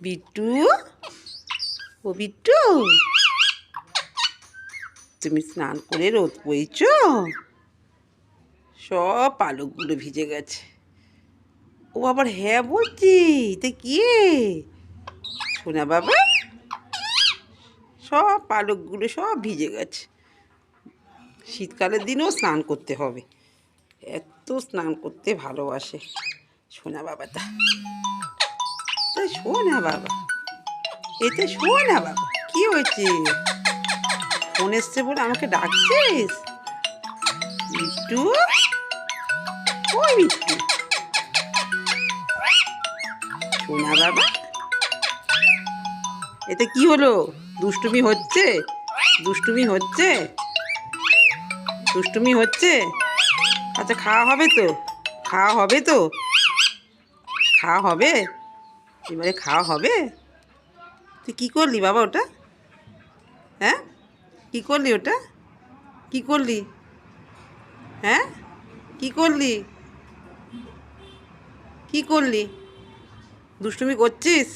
বিট্টু, ও বিট্টু, তুমি স্নান করে রোদ বইছ? সব পালকগুলো ভিজে গেছে। ও আবার হ্যাঁ বলছি, তো কি শোনা বাবা? সব পালকগুলো সব ভিজে গেছে। শীতকালের দিনেও স্নান করতে হবে, এত স্নান করতে ভালোবাসে শোনা বাবাটা। তাই শোনা বাবা, এতে শোনা বাবা, কি হয়েছে? ফোন এসছে বলে আমাকে ডাকছিস? বিট্টু, ওই বিট্টু, শোনা বাবা, এতে কি হলো? দুষ্টুমি হচ্ছে, দুষ্টুমি হচ্ছে, দুষ্টুমি হচ্ছে। আচ্ছা, খাওয়া হবে তো, খাওয়া হবে তো, খাওয়া হবে, এবারে খাওয়া হবে। তুই কী করলি বাবা ওটা? হ্যাঁ, কী করলি ওটা? কী করলি? হ্যাঁ, কী করলি? কী করলি? দুষ্টুমি করছিস?